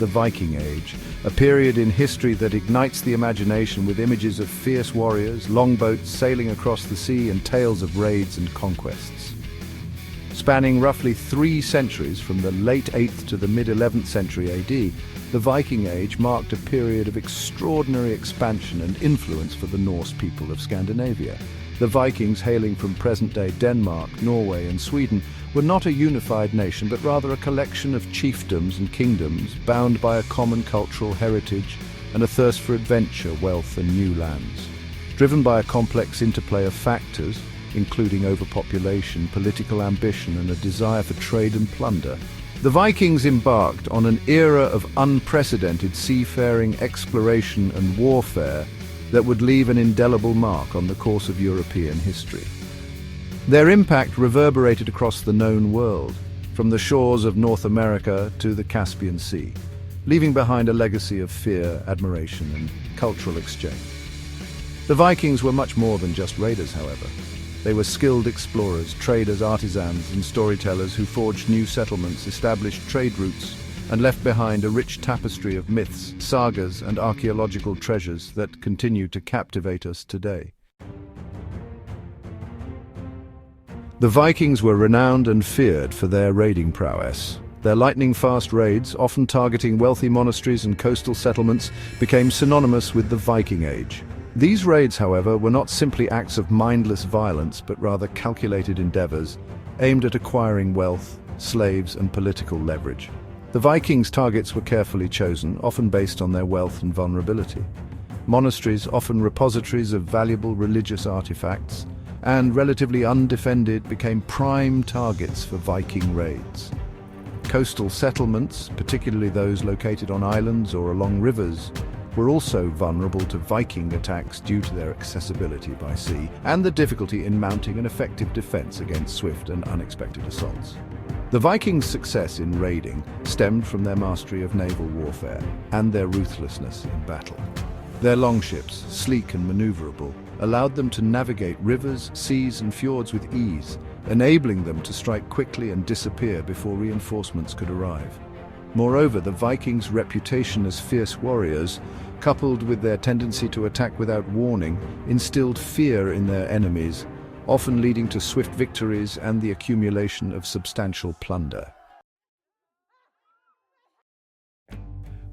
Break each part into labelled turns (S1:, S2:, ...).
S1: the Viking Age, a period in history that ignites the imagination with images of fierce warriors, longboats sailing across the sea, and tales of raids and conquests. Spanning roughly 3 centuries from the late 8th to the mid-11th century AD, the Viking Age marked a period of extraordinary expansion and influence for the Norse people of Scandinavia. The Vikings, hailing from present-day Denmark, Norway, and Sweden, were not a unified nation, but rather a collection of chiefdoms and kingdoms bound by a common cultural heritage and a thirst for adventure, wealth, and new lands. Driven by a complex interplay of factors, including overpopulation, political ambition, and a desire for trade and plunder, the Vikings embarked on an era of unprecedented seafaring, exploration, and warfare that would leave an indelible mark on the course of European history. Their impact reverberated across the known world, from the shores of North America to the Caspian Sea, leaving behind a legacy of fear, admiration, and cultural exchange. The Vikings were much more than just raiders, however. They were skilled explorers, traders, artisans, and storytellers who forged new settlements, established trade routes, and left behind a rich tapestry of myths, sagas, and archaeological treasures that continue to captivate us today. The Vikings were renowned and feared for their raiding prowess. Their lightning-fast raids, often targeting wealthy monasteries and coastal settlements, became synonymous with the Viking Age. These raids, however, were not simply acts of mindless violence, but rather calculated endeavors aimed at acquiring wealth, slaves, and political leverage. The Vikings' targets were carefully chosen, often based on their wealth and vulnerability. Monasteries, often repositories of valuable religious artifacts, and relatively undefended, became prime targets for Viking raids. Coastal settlements, particularly those located on islands or along rivers, were also vulnerable to Viking attacks due to their accessibility by sea and the difficulty in mounting an effective defense against swift and unexpected assaults. The Vikings' success in raiding stemmed from their mastery of naval warfare and their ruthlessness in battle. Their longships, sleek and maneuverable, allowed them to navigate rivers, seas, and fjords with ease, enabling them to strike quickly and disappear before reinforcements could arrive. Moreover, the Vikings' reputation as fierce warriors, coupled with their tendency to attack without warning, instilled fear in their enemies, often leading to swift victories and the accumulation of substantial plunder.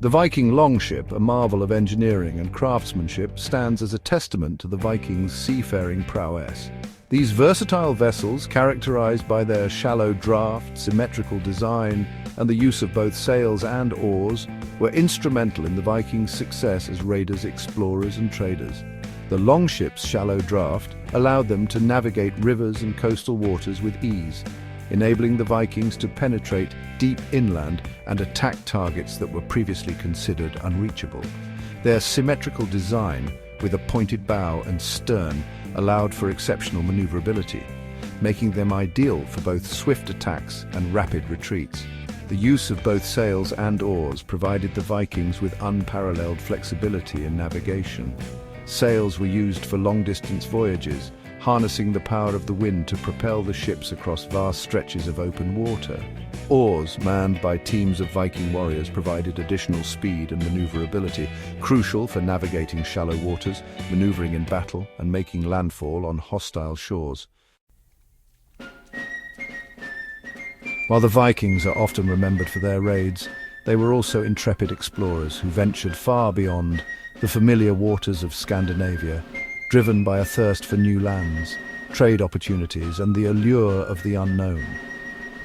S1: The Viking longship, a marvel of engineering and craftsmanship, stands as a testament to the Vikings' seafaring prowess. These versatile vessels, characterized by their shallow draft, symmetrical design, and the use of both sails and oars, were instrumental in the Vikings' success as raiders, explorers, and traders. The longship's shallow draft allowed them to navigate rivers and coastal waters with ease, enabling the Vikings to penetrate deep inland and attack targets that were previously considered unreachable. Their symmetrical design, with a pointed bow and stern, allowed for exceptional maneuverability, making them ideal for both swift attacks and rapid retreats. The use of both sails and oars provided the Vikings with unparalleled flexibility in navigation. Sails were used for long-distance voyages, harnessing the power of the wind to propel the ships across vast stretches of open water. Oars, manned by teams of Viking warriors, provided additional speed and maneuverability, crucial for navigating shallow waters, maneuvering in battle, and making landfall on hostile shores. While the Vikings are often remembered for their raids, they were also intrepid explorers who ventured far beyond the familiar waters of Scandinavia, driven by a thirst for new lands, trade opportunities, and the allure of the unknown.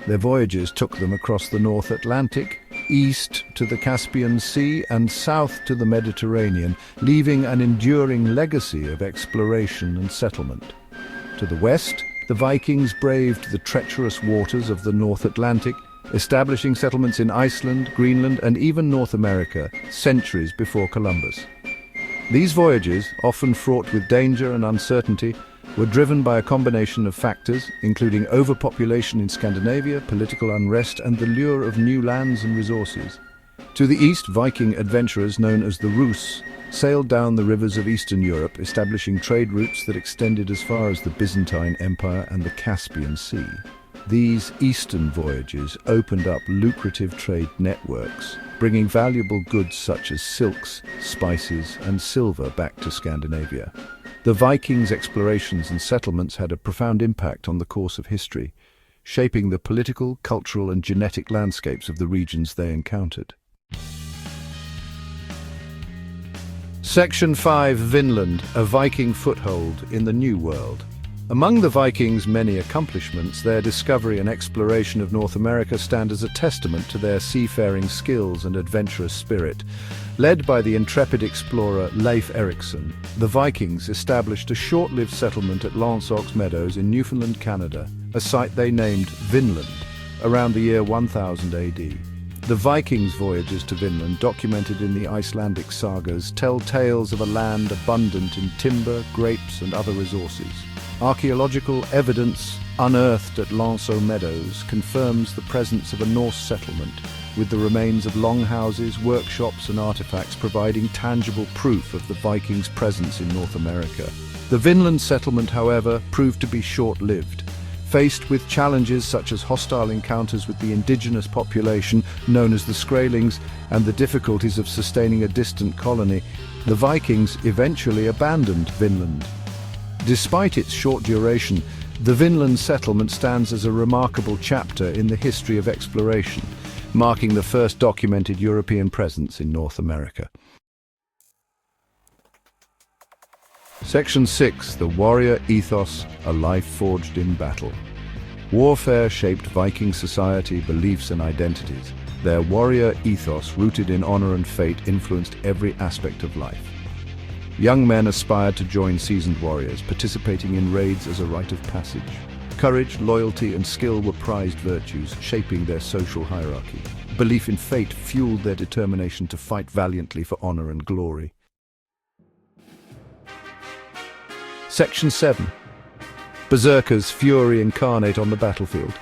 S1: Their voyages took them across the North Atlantic, east to the Caspian Sea, and south to the Mediterranean, leaving an enduring legacy of exploration and settlement. To the west, the Vikings braved the treacherous waters of the North Atlantic, establishing settlements in Iceland, Greenland, and even North America centuries before Columbus. These voyages, often fraught with danger and uncertainty, were driven by a combination of factors, including overpopulation in Scandinavia, political unrest, and the lure of new lands and resources. To the east, Viking adventurers known as the Rus sailed down the rivers of Eastern Europe, establishing trade routes that extended as far as the Byzantine Empire and the Caspian Sea. These eastern voyages opened up lucrative trade networks, bringing valuable goods such as silks, spices, and silver back to Scandinavia. The Vikings' explorations and settlements had a profound impact on the course of history, shaping the political, cultural, and genetic landscapes of the regions they encountered. Section 5. Vinland, a Viking foothold in the New World. Among the Vikings' many accomplishments, their discovery and exploration of North America stand as a testament to their seafaring skills and adventurous spirit. Led by the intrepid explorer Leif Erikson, the Vikings established a short-lived settlement at Lansox Meadows in Newfoundland, Canada, a site they named Vinland, around the year 1000 AD. The Vikings' voyages to Vinland, documented in the Icelandic sagas, tell tales of a land abundant in timber, grapes, and other resources. Archaeological evidence unearthed at Lansox Meadows confirms the presence of a Norse settlement, with the remains of longhouses, workshops, and artifacts providing tangible proof of the Vikings' presence in North America. The Vinland settlement, however, proved to be short-lived. Faced with challenges such as hostile encounters with the indigenous population, known as the Skraelings, and the difficulties of sustaining a distant colony, the Vikings eventually abandoned Vinland. Despite its short duration, the Vinland settlement stands as a remarkable chapter in the history of exploration, marking the first documented European presence in North America. Section 6. The warrior ethos, a life forged in battle. Warfare shaped Viking society, beliefs, and identities. Their warrior ethos, rooted in honor and fate, influenced every aspect of life. Young men aspired to join seasoned warriors, participating in raids as a rite of passage. Courage, loyalty, and skill were prized virtues, shaping their social hierarchy. Belief in fate fueled their determination to fight valiantly for honor and glory. Section 7. Berserkers, fury incarnate on the battlefield.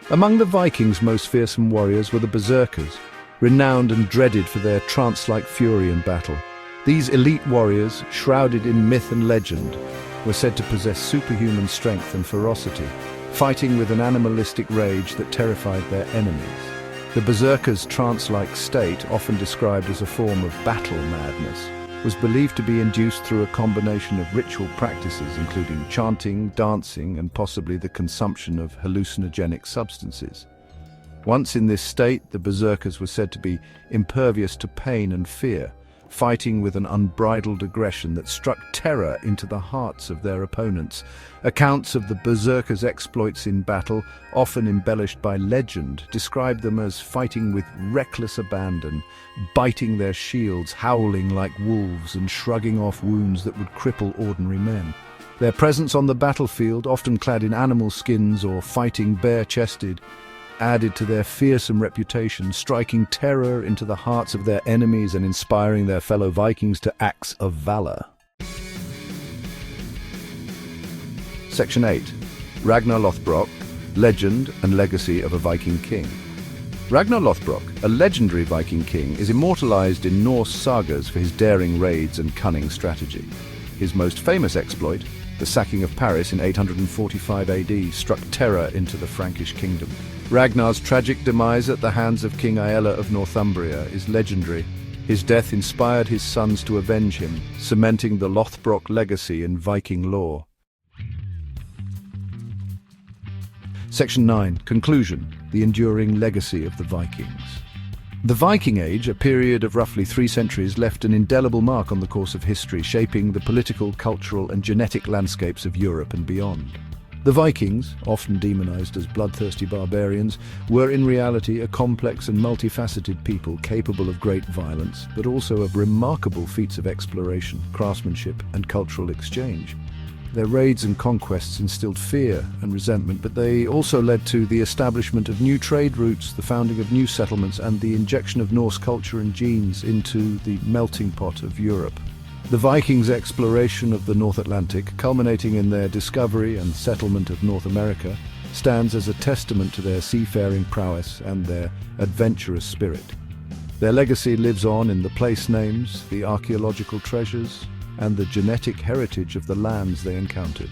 S1: Among the Vikings' most fearsome warriors were the Berserkers, renowned and dreaded for their trance-like fury in battle. These elite warriors, shrouded in myth and legend, were said to possess superhuman strength and ferocity, fighting with an animalistic rage that terrified their enemies. The Berserkers' trance-like state, often described as a form of battle madness, was believed to be induced through a combination of ritual practices including chanting, dancing, and possibly the consumption of hallucinogenic substances. Once in this state, the Berserkers were said to be impervious to pain and fear, fighting with an unbridled aggression that struck terror into the hearts of their opponents. Accounts of the Berserkers' exploits in battle, often embellished by legend, describe them as fighting with reckless abandon, biting their shields, howling like wolves, and shrugging off wounds that would cripple ordinary men. Their presence on the battlefield, often clad in animal skins or fighting bare-chested, added to their fearsome reputation, striking terror into the hearts of their enemies and inspiring their fellow Vikings to acts of valor. Section 8. Ragnar Lothbrok, legend and legacy of a Viking king. Ragnar Lothbrok, a legendary Viking king, is immortalized in Norse sagas for his daring raids and cunning strategy. His most famous exploit, the sacking of Paris in 845 AD, struck terror into the Frankish kingdom. Ragnar's tragic demise at the hands of King Aella of Northumbria is legendary. His death inspired his sons to avenge him, cementing the Lothbrok legacy in Viking lore. Section 9. Conclusion. The enduring legacy of the Vikings. The Viking Age, a period of roughly 3 centuries, left an indelible mark on the course of history, shaping the political, cultural, and genetic landscapes of Europe and beyond. The Vikings, often demonized as bloodthirsty barbarians, were in reality a complex and multifaceted people capable of great violence, but also of remarkable feats of exploration, craftsmanship, and cultural exchange. Their raids and conquests instilled fear and resentment, but they also led to the establishment of new trade routes, the founding of new settlements, and the injection of Norse culture and genes into the melting pot of Europe. The Vikings' exploration of the North Atlantic, culminating in their discovery and settlement of North America, stands as a testament to their seafaring prowess and their adventurous spirit. Their legacy lives on in the place names, the archaeological treasures, and the genetic heritage of the lands they encountered.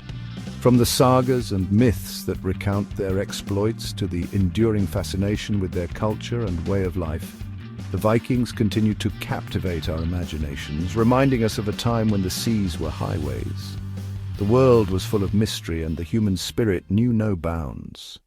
S1: From the sagas and myths that recount their exploits to the enduring fascination with their culture and way of life, the Vikings continue to captivate our imaginations, reminding us of a time when the seas were highways. The world was full of mystery and the human spirit knew no bounds.